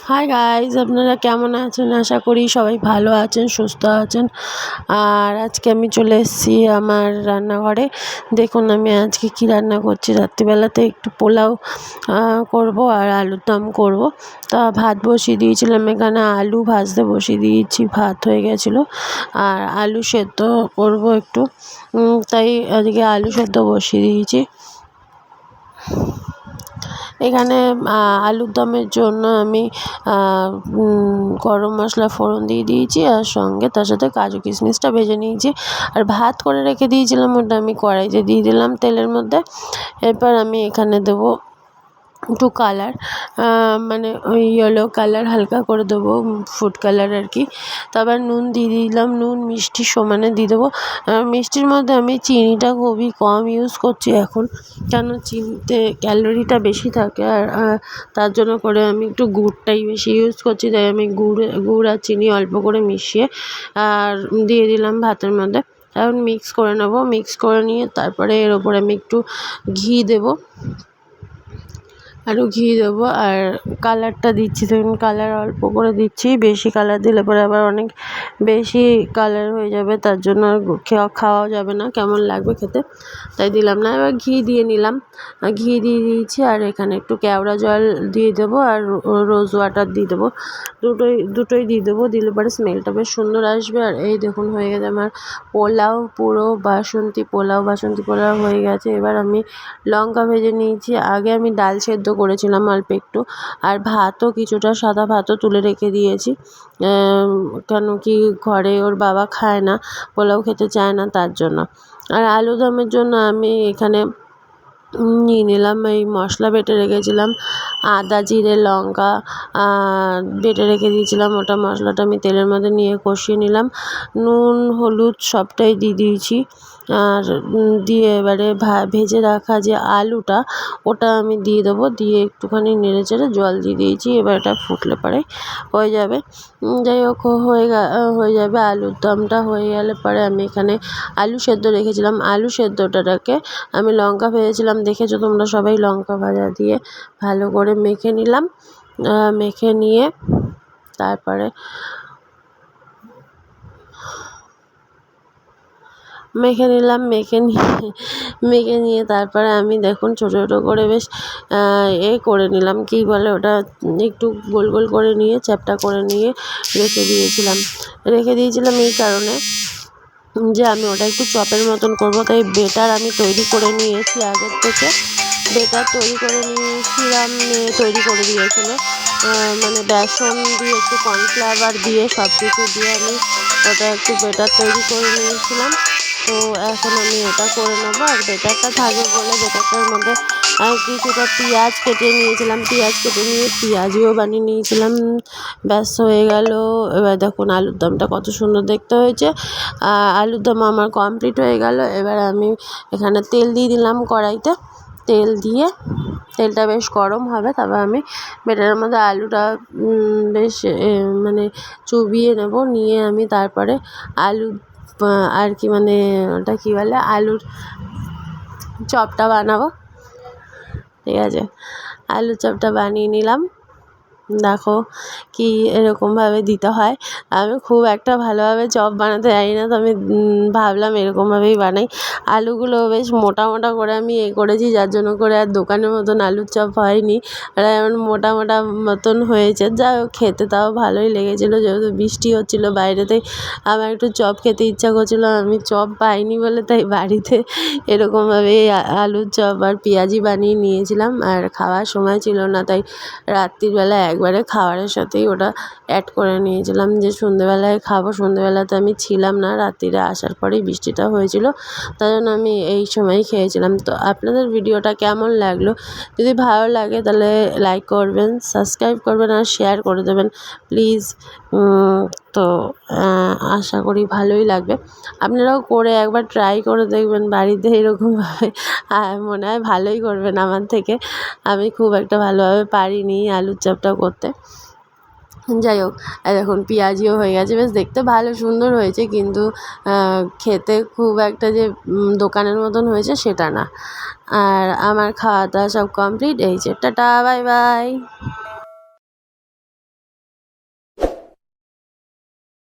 Hi guys, আপনারা কেমন আছেন? আশা করি সবাই ভালো আছেন, সুস্থ আছেন। আর আজকে আমি চলে এসেছি আমার রান্নাঘরে। দেখুন আমি আজকে কি রান্না করছি। রাত্রিবেলাতে একটু পোলাও করব আর আলুর দম করব। তা ভাত বসিয়ে দিয়েছিলাম, এখানে আলু ভাজতে বসিয়ে দিয়েছি, ভাত হয়ে গেছিলো। আর আলু সেদ্ধ করব একটু, তাই আজকে আলু সেদ্ধ বসিয়ে দিয়েছি। এখানে আলুর দমের জন্য আমি গরম মশলা ফোড়ন দিয়ে দিয়েছি, আর সঙ্গে তার সাথে কাজু কিশমিশটা ভেজে নিয়েছি। আর ভাত করে রেখে দিয়েছিলাম, ওটা আমি কড়াইতে দিয়ে দিলাম তেলের মধ্যে। এরপর আমি এখানে দেবো একটু কালার, মানে ওই ইয়েলো কালার হালকা করে দেবো, ফুড কালার আর কি। তারপর নুন দিয়ে দিলাম, নুন মিষ্টি সমানে দিয়ে দেবো। মিষ্টির মধ্যে আমি চিনিটা খুবই কম ইউজ করছি এখন, কেন চিনিতে ক্যালোরিটা বেশি থাকে। আর তার জন্য করে আমি একটু গুড়টাই বেশি ইউজ করছি, তাই আমি গুড় আর চিনি অল্প করে মিশিয়ে আর দিয়ে দিলাম ভাতের মধ্যে। এখন মিক্স করে নেবো, মিক্স করে নিয়ে তারপরে এর ওপরে আমি একটু ঘি দেবো, আরও ঘি দেবো। আর কালারটা দিচ্ছি, দেখুন কালার অল্প করে দিচ্ছি, বেশি কালার দিলে পরে আবার অনেক বেশি কালার হয়ে যাবে, তার জন্য আর খাওয়াও যাবে না, কেমন লাগবে খেতে, তাই দিলাম না। এবার ঘি দিয়ে নিলাম, ঘি দিয়ে দিয়েছি। আর এখানে একটু কেওড়া জল দিয়ে দেবো আর রোজ ওয়াটার দিয়ে দেবো, দুটোই দিয়ে দেবো। দিলে পরে স্মেলটা বেশ সুন্দর আসবে। আর এই দেখুন হয়ে গেছে আমার পোলাও, পুরো বাসন্তী পোলাও হয়ে গেছে। এবার আমি লঙ্কা ভেজে নিয়েছি, আগে আমি ডাল সেদ্ধ করেছিলাম অল্প একটু, আর ভাতও কিছুটা সাদা ভাতও তুলে রেখে দিয়েছি, কেন কি ঘরে ওর বাবা খায় না, পোলাও খেতে চায় না, তার জন্য। আর আলু দমের জন্য আমি এখানে নিয়ে নিলাম, এই মশলা বেটে রেখেছিলাম, আদা জিরে লঙ্কা বেটে রেখে দিয়েছিলাম, ওটা মশলাটা আমি তেলের মধ্যে নিয়ে কষিয়ে নিলাম। নুন হলুদ সবটাই দিয়ে দিয়েছি। আর দিয়ে এবারে ভেজে রাখা যে আলুটা, ওটা আমি দিয়ে দেবো, দিয়ে একটুখানি নেড়ে চেড়ে জল দিয়ে দিয়েছি। এবার এটা ফুটলে পরে হয়ে যাবে। যাই হোক হয়ে যাবে। আলুর দমটা হয়ে গেলে পরে আমি এখানে আলু সেদ্ধ রেখেছিলাম, আলু সেদ্ধটাকে আমি লঙ্কা ভেজেছিলাম, দেখেছো তোমরা সবাই, লঙ্কা ভাজা দিয়ে ভালো করে মেখে নিলাম। মেখে নিয়ে তারপরে মেখে নিয়ে তারপরে আমি দেখুন ছোটো ছোটো করে বেশ করে নিলাম, কী বলে ওটা, একটু গোল গোল করে নিয়ে চ্যাপ্টা করে নিয়ে রেখে দিয়েছিলাম এই কারণে যে আমি ওটা একটু চপের মতন করবো, তাই বেটার আমি তৈরি করে নিয়েছি আগের থেকে। বেটার তৈরি করে নিয়েছিলাম, তৈরি করে দিয়েছিলো, মানে বেসন দিয়ে একটু কর্নফ্লাওয়ার দিয়ে সব কিছু দিয়ে আমি ওটা একটু বেটার তৈরি করে নিয়েছিলাম। তো এখন আমি এটা করে নেবো। আর বেটারটা থাকবে বলে বেটারটার মধ্যে কিছুটা পেঁয়াজ কেটে নিয়েছিলাম, পেঁয়াজ কেটে নিয়ে পেঁয়াজিও বানিয়ে নিয়েছিলাম। ব্যাস হয়ে গেল। এবার দেখুন আলুর দমটা কত সুন্দর দেখতে হয়েছে। আলুর দম আমার কমপ্লিট হয়ে গেল। এবার আমি এখানে তেল দিয়ে দিলাম কড়াইতে, তেল দিয়ে তেলটা বেশ গরম হবে, তারপর আমি বেটারের মধ্যে আলুটা বেশ মানে চুবিয়ে নেব, নিয়ে আমি তারপরে আলু আর কি, মানে ওটা কী বলে, আলুর চপটা বানাবো। ঠিক আছে, আলুর চপটা বানিয়ে নিলাম। দেখো কি এরকমভাবে দিতে হয়। আমি খুব একটা ভালোভাবে চপ বানাতে জানি না, তো আমি ভাবলাম এরকমভাবেই বানাই। আলুগুলো বেশ মোটা মোটা করে আমি করেছি, যার জন্য করে আর দোকানের মতন আলুর চপ হয়নি, আর এমন মোটা মোটা মতন হয়েছে। যা খেতে তাও ভালোই লেগেছিলো, যেহেতু বৃষ্টি হচ্ছিলো বাইরেতেই আমার একটু চপ খেতে ইচ্ছা করছিলো। আমি চপ পাইনি বলে তাই বাড়িতে এরকমভাবেই আলুর চপ আর পেঁয়াজি বানিয়ে নিয়েছিলাম। আর খাওয়ার সময় ছিল না, তাই রাত্রিবেলা একবারে খাবারের সাথেই ওটা অ্যাড করে নিয়েছিলাম যে সন্ধেবেলায় খাবো। সন্ধেবেলাতে আমি ছিলাম না, রাত্রিরে আসার পরেই বৃষ্টিটা হয়েছিল, তাই জন্য আমি এই সময়ই খেয়েছিলাম। তো আপনাদের ভিডিওটা কেমন লাগলো? যদি ভালো লাগে তাহলে লাইক করবেন, সাবস্ক্রাইব করবেন আর শেয়ার করে দেবেন প্লিজ। তো আশা করি ভালোই লাগবে। আপনারাও করে একবার ট্রাই করে দেখবেন বাড়িতে এরকমভাবে, মনে হয় ভালোই করবেন আমার থেকে। আমি খুব একটা ভালোভাবে পারিনি আলুর চপটা করতে। যাই হোক, দেখুন পেঁয়াজিও হয়ে গেছে, বেশ দেখতে ভালো সুন্দর হয়েছে, কিন্তু খেতে খুব একটা যে দোকানের মতন হয়েছে সেটা না। আর আমার খাওয়া দাওয়া সব কমপ্লিট। এই যে টাটা, বাই বাই।